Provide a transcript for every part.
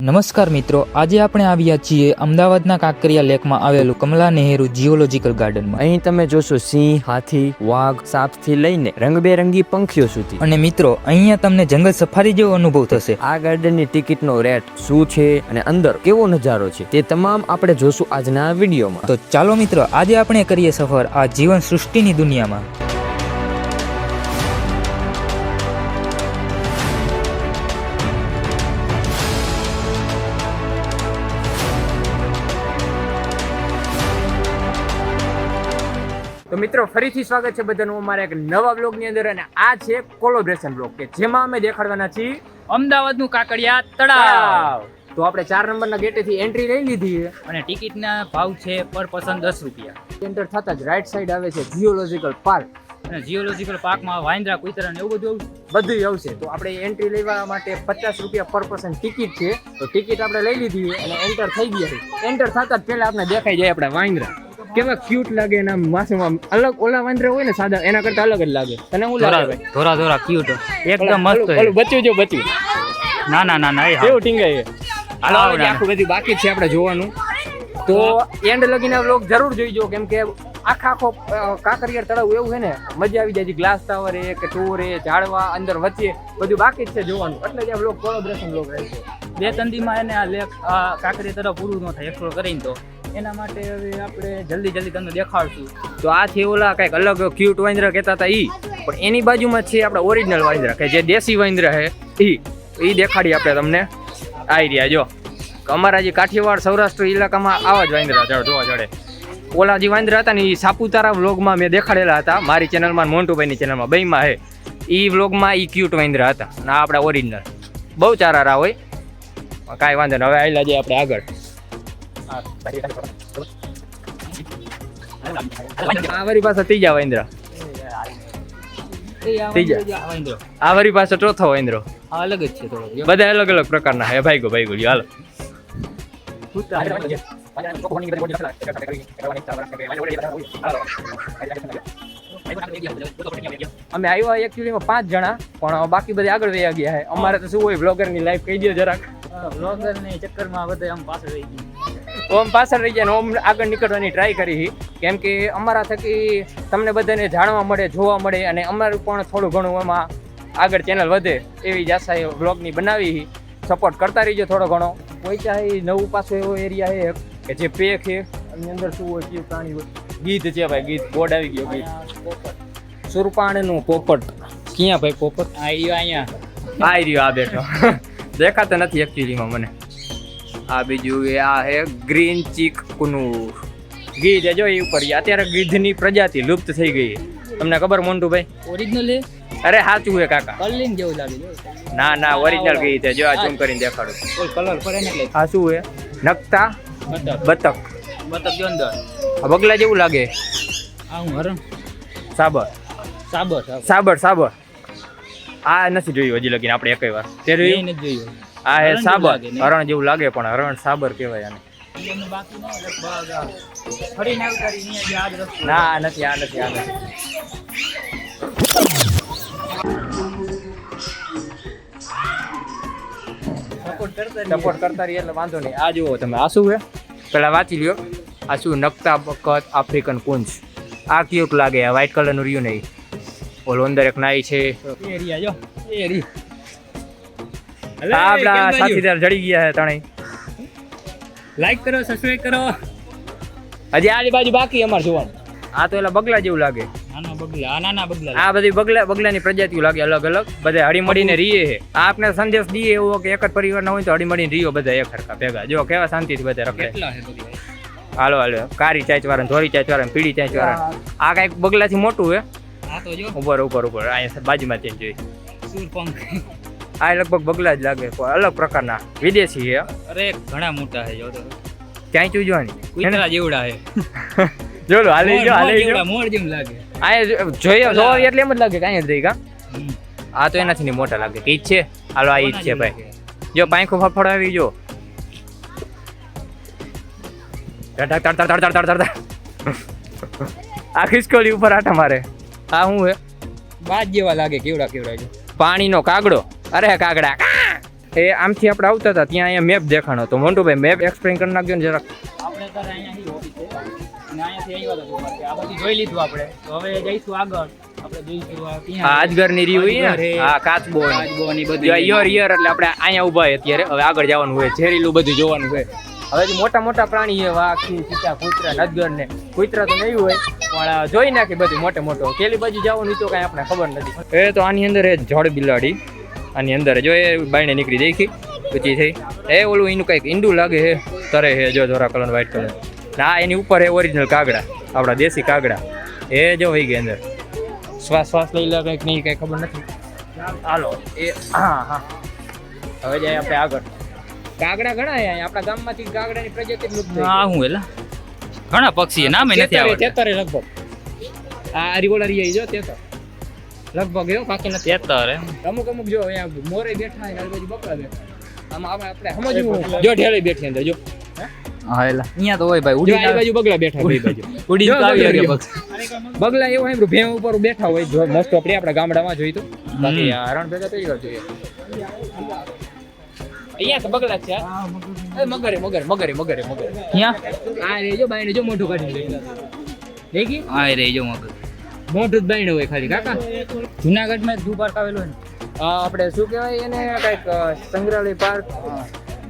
નમસ્કાર મિત્રો, આજે આપણે આવ્યા છીએ અમદાવાદના કાંકરિયા લેકમાં આવેલું કમલા નહેરુ જીઓલોજીકલ ગાર્ડનમાં. અહીં તમે જોશો સિંહ, હાથી, વાઘ, સાપથી લઈને રંગબેરંગી પંખીઓ સુધી. અને મિત્રો, અહીંયા તમને જંગલ સફારી જેવો અનુભવ થશે. આ ગાર્ડનની ટિકિટનો રેટ શું છે અને અંદર કેવો નજારો છે તે તમામ આપણે જોશું આજના વિડીયોમાં. તો ચાલો મિત્રો, આજે આપણે કરીએ સફર આ જીવન સૃષ્ટિની દુનિયામાં. તો મિત્રો, ફરીથી સ્વાગત છે બધાનું અમારા એક નવા બ્લોગની અંદર. અને આ છે કોલોબ્રેશન બ્લોગ કે જેમાં અમે દેખાડવાના છીએ અમદાવાદનું કાંકરિયા તળાવ. તો આપણે 4 નંબરના ગેટેથી એન્ટ્રી લઈ લીધી છે અને ટિકિટના ભાવ છે પર પર્સન 10 રૂપિયા. એન્ટર થતા જ રાઈટ સાઈડ આવે છે જીઓલોજીકલ પાર્ક. અને જીઓલોજીકલ પાર્કમાં વાંદરા, કૂતરા ને એવું બધું બધું આવશે. તો આપણે એન્ટ્રી લેવા માટે 50 રૂપિયા પર પર્સન ટિકિટ છે. તો ટિકિટ આપણે લઈ લીધી અને એન્ટર થઈ ગયા છે. એન્ટર થતા જ પહેલા આપણે દેખાઈ જાય આપણા વાંદરા. કેવા ક્યુટ લાગે એના માસુમાં. અલગ ઓલા વાંદરા હોય ને સાદા, એના કરતા અલગ જ લાગે. તને શું લાગે ભાઈ? ધોરા ધોરા ક્યુટ, એકદમ મસ્ત. ઓલું બચ્યું જો બચ્યું. ના ના ના ના, કેવું ટીંગાય છે. હાલો, આખું બધું બાકી છે આપણે જોવાનું. તો એન્ડ લગીને વ્લોગ જરૂર જોઈજો, કેમ કે આખો કાંકરિયા તળાવ એવું છે ને, મજા આવી જાય. ગ્લાસ ટાવર એ કે ટોર એ ઝાડવા અંદર વચ્ચે બધું બાકી જ છે જોવાનું. એટલે જ આ વ્લોગ કોલોબ્રેશન વ્લોગ રહેશે. 2-3 દીમાં એને આ લેક આ કાંકરિયા તળાવ પૂરું ન થાય એક્સપ્લોર કરીને, તો એના માટે હવે આપણે જલ્દી તમને દેખાડશું. તો આ છે ઓલા કંઈક અલગ ક્યુટ વાંદરા કહેતા હતા ઈ, પણ એની બાજુમાં છે આપણા ઓરિજિનલ વાંદરા કે જે દેશી વાંદરા છે ઈ દેખાડી આપણે તમને. આવી રહ્યા જો, અમારા જે કાઠિયાવાડ સૌરાષ્ટ્ર ઇલાકામાં આવા જ વાંદરા જોવા જડે. ઓલા જે વાંદરા હતા ને એ સાપુતારા વ્લોગમાં મેં દેખાડેલા હતા, મારી ચેનલમાં, મોન્ટુભાઈની ચેનલમાં, બેયમાં હે. એ વ્લોગમાં એ ક્યુટ વાંદરા હતા ને આ આપણા ઓરિજિનલ. બહુ ચારા હોય, કાંઈ વાંધો નહીં. હવે આવેલા જઈએ આપણે આગળ. આ વરી પાસે ત્રીજા વાંદરા, આ વરી પાસે ચોથો વાંદરો. અલગ જ છે થોડો, બધા અલગ અલગ પ્રકારના હે. ભાઈ ગયો હાલો. અમે આવ્યા એકચ્યુઅલીમાં 5 જણા, પણ બાકી બધા આગળ વયા ગયા છે. અમારે તો શું હોય, બ્લોગરની લાઈફ કહી દો જરાક. બ્લોગરની ચક્કરમાં બધા આમ પાછળ રહી ગયા. ઓમ પાછળ રહી ગયા ને ઓમ આગળ નીકળવાની ટ્રાય કરી, કેમ કે અમારા થકી તમને બધાને જાણવા મળે, જોવા મળે, અને અમારું પણ થોડું ઘણું એમાં આગળ ચેનલ વધે એવી જ આશા એ બ્લોગની બનાવી. સપોર્ટ કરતા રહીજો થોડો ઘણો. પોઈચા એ નવું પાછો એવો એરિયા છે કે જે પેક છે, એની અંદર શું હોય, કેવું પ્રાણી હોય. ગીધ છે ભાઈ, ગીધ. બોર્ડ આવી ગયો, ગીધ. સુરપાણનું પોપટ. ક્યાં ભાઈ પોપટ? અહીંયા આ રહ્યો, આ બેઠો. દેખાતો નથી એકચ્યુઅલીમાં મને. આ બીજું એ આ હે ગ્રીન ચીક કુનુર ગીધ. જો એ ઉપર અત્યારે ગીધની પ્રજાતિ લુપ્ત થઈ ગઈ. તમને ખબર મોન્ટુભાઈ? ઓરિજિનલ હે? અરે સાચું હે કાકા. કલિંગ જેવું લાગે. ના ના, ઓરિજિનલ ગીધ છે. જો આ ઝૂમ કરીને દેખાડું. ઓલ કલર પડે ને એટલે. આ શું હે? નકતા બતક. બતક જો અંદર. આ બગલા જેવું લાગે. આ હું હરણ. સાબર. સાબર. આ નથી જોયું હજી લગીને આપણે એકય વાર. તે જોયું? જોયું. આ હે સાબર. હરણ જેવું લાગે પણ હરણ સાબર કહેવાય આને. ના આ નથી. સપોર્ટ કરતા રહીએ એટલે વાંધો નહીં. આ જુઓ તમે, આ શું છે પેલા વાંચી લ્યો. આ શું? નકતા બકત આફ્રિકન પૂંછ. આ ક્યુટ લાગે. આ વ્હાઈટ કલરનું રહ્યું નહીં. ઓલો અંદર એક નાઈ છે. આપણા સાથીદાર જડી ગયા છે ત્રણેય. લાઈક કરો, સબસ્ક્રાઇબ કરો. હજી આની બાજુ બાકી અમારે જોવાનું. આ તો એલા બગલા જેવું લાગે. નાના બગલા. આ બધી બગલાની પ્રજાતિઓ લાગે અલગ અલગ. બધા હળીમળીને રીએ છે. આ આપણે સંદેશ દઈએ એવો કે એક જ પરિવારના હોય તો હળીમળીને રીયો બધા એક સરખા ભેગા. જો કેવા શાંતિથી બધા રખડે. હાલો કારી ચાંચવાળા, ધોરી ચાંચવાળા, પીળી ચાંચવાળા. આ કઈક બગલાથી મોટું હે. આ તો જો ઉપર અહીંયા બાજુમાં ત્યાં જોઈ. સુરપંખ. આ લગભગ બગલા જ લાગે, અલગ પ્રકારના વિદેશી છે. અરે ઘણા મોટા છે. જો તો ચાંચું જોવાની કૂતરા જેવડા છે. જો લો હાલે જો મોર જેમ લાગે. આ જોયો એટલે એમ જ લાગે કે અહીંયા જ રહી કા. આ તો એનાથી નહીં મોટા લાગે કે ઈ છે. હાલો આ ઈ જ છે ભાઈ. જો પાંખો ફફડાવી જો. આ ખિસકોલી ઉપર આટા મારે. આ શું હે? બાજ જેવા લાગે. કેવડા પાણીનો કાગડો. અરે કાગડા. એ આમથી આપણે આવતા હતા ત્યાં અહીંયા મેપ દેખાણો તો મોન્ટુભાઈ મેપ એક્સપ્લેન કરી નાખજો ને જરાક. આપણે અત્યારે અહીંયા ઓફિસ છે અને અહીંયાથી આવ્યા હતા આ બધું જોઈ લીધું આપણે તો હવે જઈશું આગળ આપણે જોઈશું આ ત્યાં આ અજગરની રી હોય અજગર ને હે. હા કાચબો કાચબોની બધી યર એટલે આપણે અહીંયા ઊભા હોય અત્યારે હવે આગળ જવાનું હોય ઝેરીલું બધું જોવાનું હોય હવે જે મોટા મોટા પ્રાણી છે વાઘ સિંહ ચીતા કૂતરા અજગર ને કૂતરા તો નહીં હોય પણ જોઈ નાખી બધું મોટે મોટો પેલી બાજુ જવાનું તો કઈ આપણે ખબર નથી એ તો આની અંદર એ જળ બિલાડી આની અંદર જો એ બાયણે નીકળી દેખી ઊંચી થઈ એ ઓલું એનું કંઈક ઈંડું લાગે છે તરે છે જો ધોરા કલર વ્હાઈટ કલર ના એની ઉપર એ ઓરિજિનલ કાગડા આપણા દેશી કાગડા એ જો હોય ગઈ અંદર શ્વાસ લઈ લે કંઈક નહીં કંઈ ખબર નથી હાલો એ હા હવે જાય આપણે આગળ કાગડા ઘણા અહીંયા આપણા ગામમાંથી કાગડાની પ્રજાતિ લુપ્ત થઈ હા હું એલા ઘણા પક્ષી છે, નામે નથી આવડતા તેતરે લગભગ આ રીગોલા રી જો તેતર લગભગ એવો બાકી નથી તેતર એમ અમુક જો અહીંયા મોરે બેઠા હોય ને બાજુ બકરા બેઠા આમાં આપણે સમજવું જો ઢેળી બેઠી અંદર જો હા એલા અહીંયા તો હોય ભાઈ જો ઉડી આ બાજુ બગલા બેઠા બે બાજુ ઉડી જો આવી બગલા ગયા જો. પક્ષી બગલા એવું સાંભળ્યું ભેં ઉપર બેઠા હોય જો મોસ્ટ ઓફ આપણા ગામડામાં જોઈ તો બાકી આ રણ ભેગા થઈ ગયો જોઈએ અહીંયા તો બગલા છે એ મગરે અહીંયા આ રે જો બાઈને જો મોઢું કાઢી દેખી આ રે જો મગર મોઢું જ બાઈને હોય ખાલી કાકા જુનાગઢમાં એક ઝૂ પાર્ક આવેલો ને આપણે શું કહેવાય એને કઈક સંગ્રહાલય પાર્ક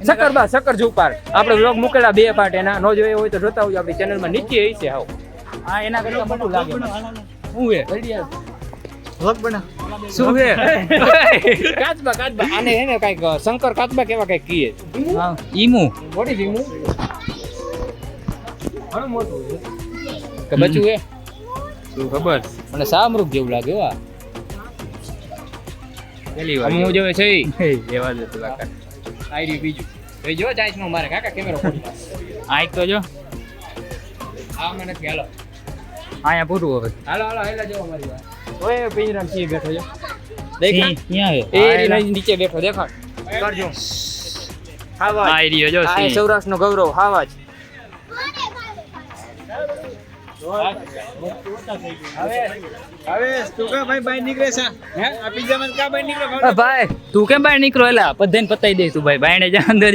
સક્કર ઝૂ પાર્ક આપણે વ્લોગ મૂકેલા 2 પાર્ટ એના નો જોયો હોય તો જોતા હોય આપણી ચેનલમાં નીચે હશે હાવ હા એના કરતા મોટું લાગે શું છે કાચબા આને એને કઈક શંકર કાચબા કેવા કઈક કીએ હા ઈમુ મોટી જીમું ઘણું મોટું છે કે બચ્ચું એ શું ખબર મને સામરૂપ જેવું લાગે હો આ પેલી વાર હું જોવે છે એવા જ હતું કાકા આઈડી બીજું એ જો ચાઈસમાં મારે કાકા કેમેરો ફોડી આઈક તો જો આ મને હાલો અહીંયા પૂરું હવે હાલો હેલા જો અમારી વાત ઓય પિંજરામ સિંહ બેઠો છે દેખા ક્યાં એ રીના નીચે બેઠો દેખાડ કરજો હાવા આ રહ્યો જો આ સિંહ. સૌરાષ્ટ્રનો ગૌરવ હાવા જ અ ભાઈ તું કેમ બહાર નીકળો એલા બધાને પતાઈ દઈશ તું ભાઈ બાયણે જા અંદર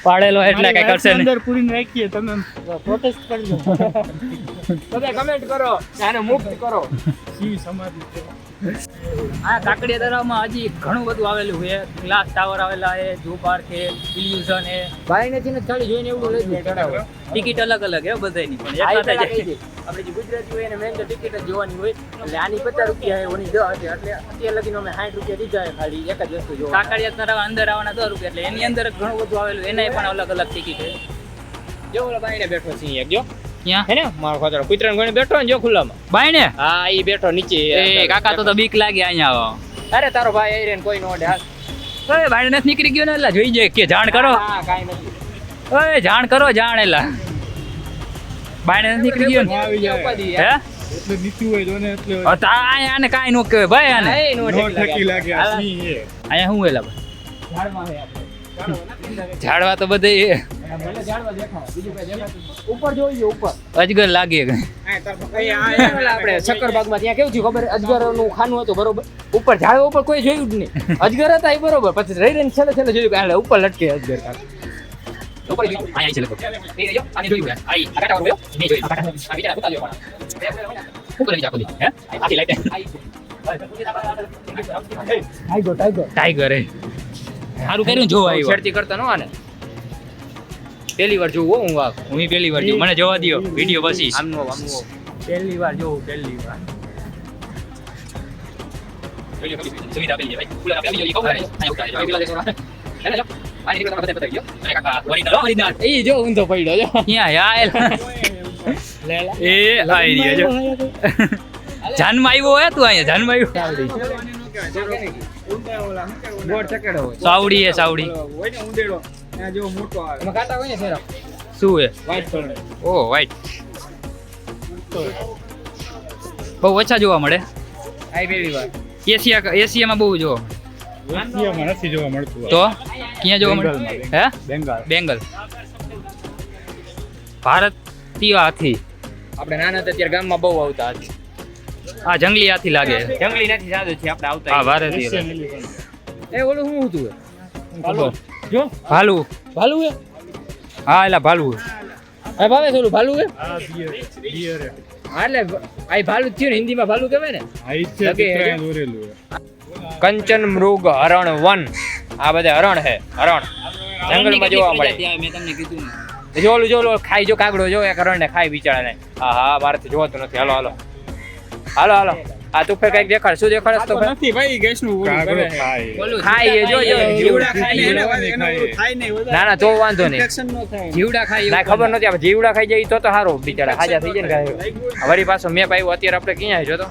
પાડેલો એટલે કઈ કરશે નહીં અંદર પૂરીને રાખીએ તમે પ્રોટેસ્ટ કરજો તમે કમેન્ટ કરો આને મુક્ત કરો સિંહ સમાધિ આ કાકડિયા તળાવમાં હજી ઘણું બધું આવેલું છે ગ્લાસ ટાવર આવેલા છે ઝૂ પાર્ક છે ઇલ્યુઝન છે ભાઈને છે ને ચાલી જોઈને એવું લઈ ગયું ચડાવે ટિકિટ અલગ અલગ છે બધાની પણ આ એટલા પેલા થાય કહી દે. આપણે જે ગુજરાતી હોય એને મેન તો ટિકિટ જ જોવાની હોય એટલે આની 50 રૂપિયા છે ઓની 10 છે એટલે અત્યાર લગીનો અમે 60 રૂપિયા દીધા છે ખાલી એક જ વસ્તુ જોવા કાકડિયા તળાવ અંદર આવવાના 10 રૂપિયા એટલે એની અંદર ઘણું બધું આવેલું એનાય પણ અલગ અલગ ટિકિટ છે જો ઓલા બાઈને બેઠો છે એક જો ક્યાં હે ને મારો ખાતર કુતરાને ગણે બેઠો ને જો ખુલ્લામાં બાયણે હા ઈ બેઠો નીચે એ કાકા તો બીક લાગે અહીંયા આવો અરે તારો ભાઈ આઈ રે ને કોઈ નો ઓડે હાલ ઓય બાયણે નથી નીકળી ગયો ને એટલે જોઈ જાય કે જાણ કરો હા કાઈ નથી ઓય જાણ કરો જાણ એલા બાયણે નથી નીકળી ગયો ને આવી જાય ઉપાધિ હે એટલે નીચું હોય તો ને એટલે આને કાંઈ નો કહેવાય ભાઈ આને હા, એ નો નો ઠકી લાગે આ હાલ. સિંહ એ અહીંયા શું એલા ભાઈ ઝાડમાં છે આપણે. ઝાડવા તો બધે ભલે ઝાડવા દેખાય બીજું કઈ દેખાતું નથી. ઉપર જોઈએ ઉપર અજગર લાગે આપણે શક્કરબાગમાં ત્યાં કેવું થયું ખબર અજગરનું ખાનું હતું બરોબર ઉપર ઝાડવા ઉપર કોઈ જોયું જ નહીં અજગર હતા એ બરોબર પછી રહી રહીને છેલ્લે જોયું કે હાલે ઉપર લટકે અજગર ઉપર જોયું અહીંયા છે લગભગ એ જો આને જોયું યાર આઈ આ કાટા વાળો નહીં જોયું આ વિચાર ઉતાર લેવાનો શું કરી જાકો દી હે આખી લાઈટ ટાઈગર હે સારું કર્યું જો આવ્યો છેડતી કરતા નો આને પહેલી વાર જોવું હો હું વાઘ હું પહેલી વાર જોઉં મને જોવા દ્યો વિડિયો પછી આમનો પહેલી વાર જોવું પહેલી વાર સુવિધા આપેલી છે ભાઈ કુલર આપેલી છે કહું અહીંયા ઉતાર પેલા દેશો એને જો આની નીકળતા બધા પતાવી ગયો અરે કાકા ઓરિજિનલ એ જો ઊંધો પડ્યો જો અહીંયા યાર લેલા એ આઈ રહ્યો જો જાનમાં આવ્યો હે તું અહીંયા જાનમાં આવ્યો બોર્ડ ચકેડો હોય સાવડી હે સાવડી હોય ને ઉંદેડો ત્યાં જેવો મોટો આવે એમાં કાંટા હોય ને સેરા શું હે વ્હાઈટ કલર ઓ વાઈટ બહુ ઓછા જોવા મળે આઈ પહેલી વાર એશિયામાં બહુ જોવા મળે એશિયામાં નથી જોવા મળતું તો ક્યાં જોવા મળે બેંગાલમાં, હે બેંગાલ બેંગલ ભારતીય હાથી આપણે નાના હતા ત્યારે ગામમાં બહુ આવતા હતા આ જંગલી હાથી લાગે જંગલી નથી સાદું છે આપણે આવતા હા ભારતીય એશિયન એલિફન્ટ એ ઓલું શું હતું જો ભાલુ ભાલુ હે હા એલા ભાલુ હે ભાવે થોડું ભાલુ હે આ બિયર હા એટલે આ ભાલુ જ થયું ને હિન્દીમાં ભાલુ કહેવાય ને આ ઈચ્છે લગે હે. ચિત્રાયણ દોરેલું હે. કંચન મૃગ હરણ વન આ બધા હરણ હે હરણ જંગલમાં જોવા મળે મેં તમને કીધું ને જો ઓલું જો ઓલું ખાઈ જો કાગડો જો એક હરણ ને ખાઈ બિચારાને હા હા મારાથી જોવાતું નથી હાલો હાલો હાલો હાલો આ તું ફેર કઈક દેખાડ શું દેખાડસ તો ફેર? નથી ભાઈ ગેસનું કાગડો ખાય ખાઈ એ જો જો જીવડા ખાય ને ના ના તો વાંધો નહીં જીવડા ખાય ના ખબર નથી આપણે જીવડા ખાઈ જાય તો સારું બિચારા હાજા થઈ જાય ને વળી પાછો મેપ આવ્યો અત્યારે આપણે ક્યાં આવ્યો તો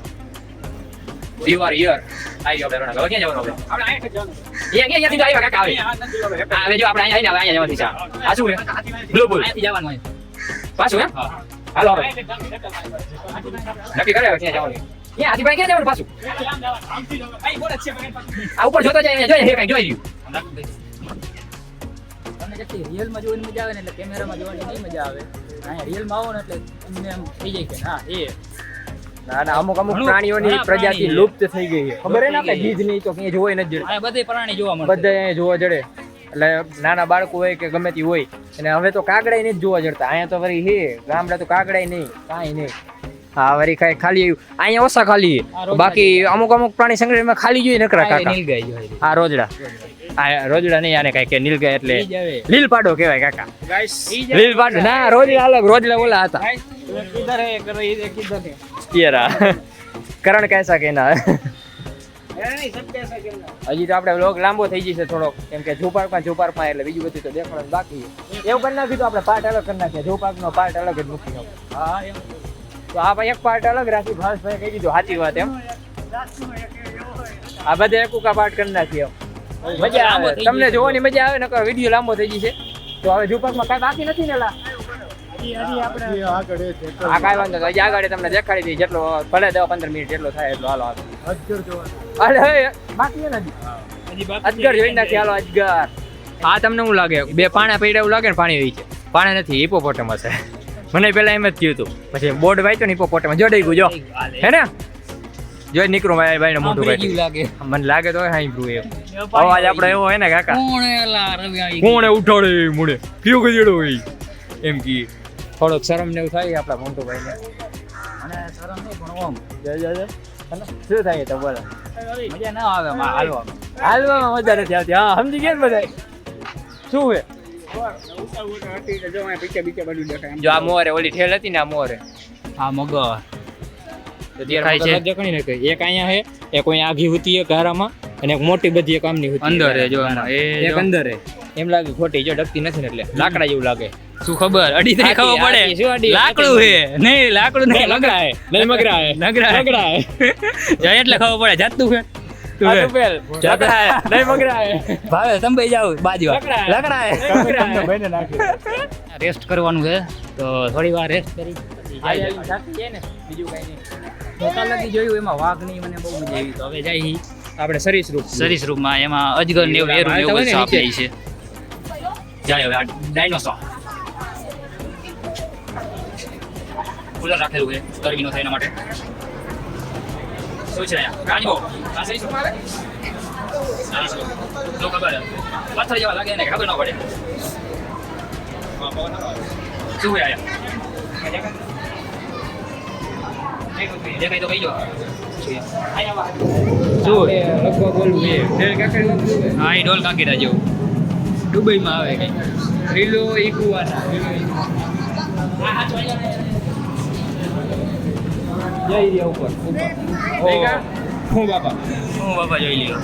યુ આર હિયર આઈ ગયો બેરોના હવે ક્યાં જવાનું આપણે અહીંયા થી આવ્યા કાકા આવે હવે જો આપણે અહીંયા આવીને અહીંયા જવાનું છે આ શું છે બ્લુ બુલ અહીંથી જવાનું હોય પાછું હે હાલો હવે નક્કી કરે હવે ક્યાં જવાનું ક્યાં આથી ભાઈ ક્યાં જવાનું પાછું આ ઉપર જોતો જાય જોઈએ હે કઈ જોઈ રહ્યું તમને કેટલી રિયલમાં જોવાની મજા આવે ને એટલે કેમેરામાં જોવાની નહીં મજા આવે અહીંયા રિયલમાં આવો ને એટલે તમને એમ થઈ જાય કે હા એ ના ના અમુક અમુક પ્રાણીઓની પ્રજાતિ લુપ્ત થઈ ગઈ છે ખબર હે ને આપણે ગીધ નહીં તો ક્યાંય જોવાય નથી જડે આ બધે પ્રાણી જોવા મળે બધા અહીંયા જોવા જડે એટલે નાના બાળકો હોય કે ગમે તે હોય અને હવે તો કાગડાય નહીં જ જોવા જડતા અહીંયા તો વળી હે ગામડા તો કાગડાય નહીં કાંઈ નહીં હા વળી કઈ ખાલી અહીંયા ઓછા ખાલી બાકી અમુક અમુક પ્રાણી સંગ્રહમાં ખાલી જોઈએ નકરા કાકા નીલગાય જોઈએ હા રોજડા આ રોજડા નહીં આને કઈ કે નીલગાય એટલે ઈ જ આવે લીલ પાડો કહેવાય કાકા ગાઈસ લીલ પાડો ના રોજડા અલગ રોજડા ઓલા હતા કિધર હે કરો ये किधर है યાર કરણ કહેસા કે ના नहीं सब कैसा करना હજી તો આપણે વ્લોગ લાંબો થઈ જશે થોડોક કેમ કે ઝૂપાર્કમાં એટલે બીજું બધું તો દેખાડવાનું બાકી છે. એવું કરી નાખ્યું તો આપણે પાર્ટ અલગ કરી નાખ્યા ઝૂપાર્કનો પાર્ટ અલગ જ મૂકી નાખ્યો હા એમ તો આ ભાઈ એક પાર્ટ અલગ રાખી ભાસભાઈ કહી દીધું સાચી વાત એમ આ બધા એક ઉકા પાર્ટ કરી નાખીએ મજા લાંબો આવે થઈ તમને ગયો. જોવાની મજા આવે નકર વિડીયો લાંબો થઈ જશે તો હવે ઝૂપાર્કમાં કાંઈ બાકી નથી ને લા ये आगे है આ કાંઈ વાંધો નહીં હજી આગળ તમને દેખાડી દઈ જેટલો ભલે 10-15 મિનિટ જેટલો થાય એટલો હાલો હાલો अजगर जो અરે બાકી નથી અજગર જોઈ નાખી હાલો અજગર આ તમને શું લાગે બે પાણા પડ્યા એવું લાગે ને પાણી હોય છે પાણા નથી હિપોપોટેમસ છે મને પેલા એમ જ થયું હતું પછી બોર્ડ વાંચ્યો ને હિપોપોટેમસ જોડાઈ ગયું જો હે ને જોઈ નીકળું મારા ભાઈ ને મોટું સાંભળી ભાઈ ગયું લાગે મને લાગે તો સાંભળ્યું એમ અવાજ આપણો એવો હોય ને કાકા કોણ એલા રવિ આવી કોણે ઉઠાડે મુડે કયો ગજેડો હોય એમ કી થોડોક શરમ ને એવું થાય આપણા મોટું ભાઈ ને અને શરમ નહીં પણ ઓમ શું થાય તો બોલો મજા ના આવે આમાં હાલવામાં હાલવામાં મજા નથી આવતી હા સમજી ગયા ને બધા શું હે जो मैं पीछे पीछे बड़ी देखा જો આ મોરે ઓલી ઠેલ હતી ને આ મોરે આ મગર તો દેખાય છે દેખાણી ને કઈ એક અહીંયા હે એક કોઈ આઘી હોતી એક ઘારામાં અને એક મોટી બધી એક આમની હોતી અંદર હે જો આમાં એ એક અંદર હે એમ લાગે ખોટી જો ડકતી નથી ને એટલે લાકડા જેવું લાગે શું ખબર અડી થઈ ખબર આટી, શું અડી? પડે લાકડું હે નહીં લાકડું નહીં લગડા હે નહીં મગરા હે લગડા હે. લગડા હે જાય એટલે ખબર પડે જાતું હે આ તો પેલ લગડા હે નહીં મગરા હે ભાવે સંભાઈ જાવ બાજુ લગડા હે. લગડા હે તમને ભાઈને નાખી રેસ્ટ કરવાનું છે તો થોડી વાર રેસ્ટ કરી પછી આ જાય આવીને થાકી જાય ને બીજું કઈ નહીં ટોટલ નથી જોયું એમાં વાઘ નહીં મને બહુ મજા આવી તો હવે જાય આપણે સરીસૃપ સરીસૃપમાં એમાં અજગર ને એવું એરું ને એવું બધું સાપ જાય છે જાય હવે આ ડાયનોસોર કુલર રાખેલું છે ગરમી નો થાય એના માટે શું છે અહીંયા પ્રાણીઓ આ સરીસૃપમાં આવે સરીસૃપ જો ખબર પથ્થર જેવા લાગે ને ખબર ન પડે શું છે આયા દેખાય તો કહીજો શું લગભગ બોલવું છે ઢેલ કાકડી લગભગ હા એ ઢોલ કાકીડા જેવું દુબઈમાં આવે કઈ લીલો ઈકુઆના જઈ રહ્યા ઉપર હું બાપા હું બાપા જોઈ લ્યો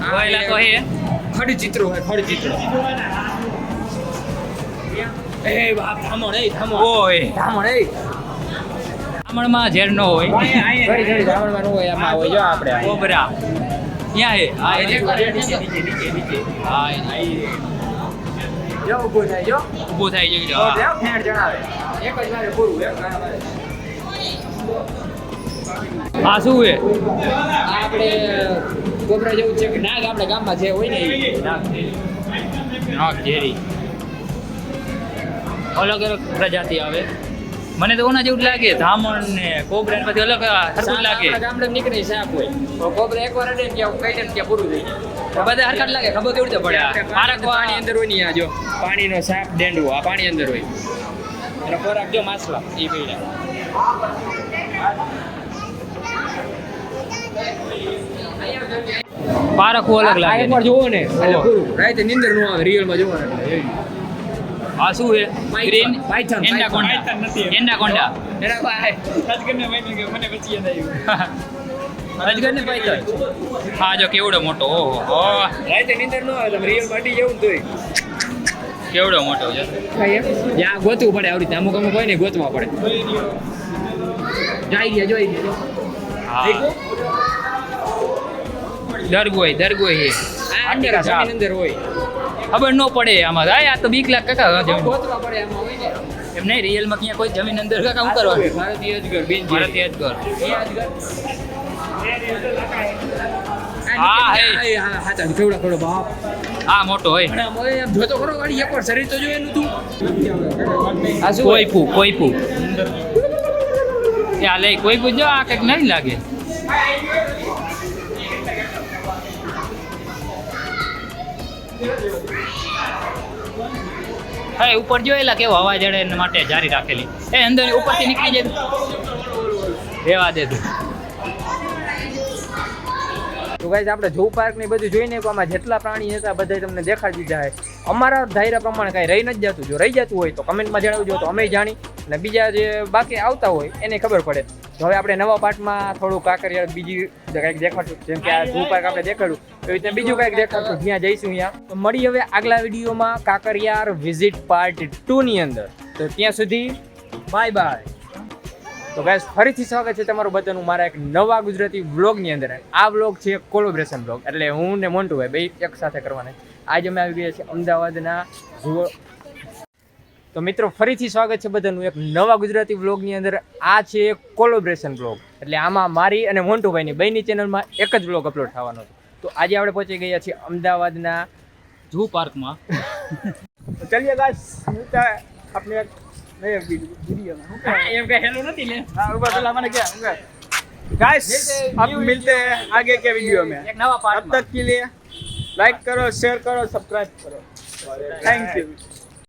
આ ઇલાકો હે ખડ ચિત્રો હે ખડ ચિત્રો એ બાપ થામણ એ થામણ ઓય થામણ એ બ્રાહ્મણમાં ઝેર ન હોય ઘડી ઘડી થામણમાં ન હોય આમાં હોય જો આપણે કોબરા ત્યાં હે હા એ દેખો નીચે નીચે હા એ જો ઊભો થાય જો ઊભો થાય જોઈ લો તો હા. દેવ ફેણ જણાવે એક જ વારે પૂરું એક વારે આ શું હે આપણે કોબરા જેવું છે કે નાગ આપણે ગામમાં જે હોય ને એ નાગ નાક ઝેરી અલગ અલગ પ્રજાતિ આવે મને તો ઓના જેવું જ લાગે ધામણ ને કોબરા ને બધી અલગ સરખું જ લાગે આપણા ગામડે નીકળે સાપ હોય તો કોબરા એકવાર અડે ને ત્યાં કઈ દે ને ત્યાં પૂરું થઈ જાય બધા હરકત લાગે ખબર કેવી રીતે પડે પારક પાણી અંદર હોય ને આ જો પાણીનો સાપ ડેંડવો આ પાણી અંદર હોય એનો ખોરાક જો માછલા એ પીડા પારક અલગ લાગે એકવાર જોવો ને એટલે પૂરું રાતે નીંદર નો આવે રિયલમાં જોવાનું એટલે આ શું છે ગ્રીન પાયથન એનાકોન્ડા એનાકોન્ડા એના પાસે રાજગરને માની ગયો મને પછી યાદ આવ્યું અજગર ને પાયથન હા જો કેવડો મોટો ઓહો રાતે નીંદર નો આવે તમે રિયલમાં અડી જવું તોય કેવડો મોટો છે જ્યાં ગોતવું પડે આવી રીતે અમુક અમુક હોય ને ગોતવા પડે જોઈ ગયા હા દરગોય છે અંદર જમીન અંદર હોય ખબર ન પડે આમાં આ તો બીક લાગ કાકા જમીન ગોતવા પડે આમાં હોય ને એમ નહીં રિયલમાં ક્યાં કોઈ જમીન અંદર કાકા શું કરવાનું ભારતીય અજગર બિન ભારતીય અજગર હા હે. હા કેવડા કેવડો બાપ આ મોટો હોય પણ આમ હોય એમ જોતો ખરો ગાડી એકવાર શરીર તો જોઈ એનું તું આ શું હોય? કોઈપુ યા લે કોઈપુ જો આ કંઈક નહીં લાગે હા ઉપર જોયેલા કેવો હવા જડે એના માટે જારી રાખેલી એ અંદર ઉપરથી નીકળી જાય રેવા દે તું તો ગાઈઝ આપણે ઝૂ પાર્ક ને બધું જોઈને કે આમાં જેટલા પ્રાણી હતા બધા તમને દેખાડી દીધા છે અમારા ધાર્યા પ્રમાણે કાંઈ રહી નથી જતું જો રહી જતું હોય તો કમેન્ટમાં જણાવજો તો અમે જાણી અને બીજા જે બાકી આવતા હોય એને ખબર પડે તો હવે આપણે નવા પાર્ટમાં થોડું કાંકરિયા બીજી કંઈક દેખાડશું જેમ કે આ ઝૂ પાર્ક આપણે દેખાડ્યું એવી રીતે બીજું કંઈક દેખાડશું જ્યાં જઈશું ત્યાં તો મળી હવે આગલા વિડીયોમાં કાંકરિયાર વિઝિટ પાર્ટ 2 ની અંદર તો ત્યાં સુધી બાય બાય તો ગાઈસ ફરીથી સ્વાગત છે તમારું બધાનું મારા એક નવા ગુજરાતી વ્લોગની અંદર આ વ્લોગ છે કોલેબોરેશન વ્લોગ એટલે હું ને મોન્ટુભાઈ બે એક સાથે કરવાના આજે અમે આવી ગયા છીએ અમદાવાદના ઝૂ તો મિત્રો ફરીથી સ્વાગત છે બધાનું એક નવા ગુજરાતી વ્લોગની અંદર આ છે કોલેબોરેશન વ્લોગ એટલે આમાં મારી અને મોન્ટુભાઈની બેની ચેનલમાં એક જ વ્લોગ અપલોડ થવાનો છે તો આજે આપણે પહોંચી ગયા છીએ અમદાવાદના ઝૂ પાર્કમાં चलिए गाइस मिलता है अपने नए वीडियो में એમ કઈ હેલો નથી લે हाँ ऊपर चला मैंने क्या गाइस अब मिलते हैं आगे के वीडियो में એક નવા तब तक के लिए लाइक करो शेयर करो सब्सक्राइब करो थैंक यू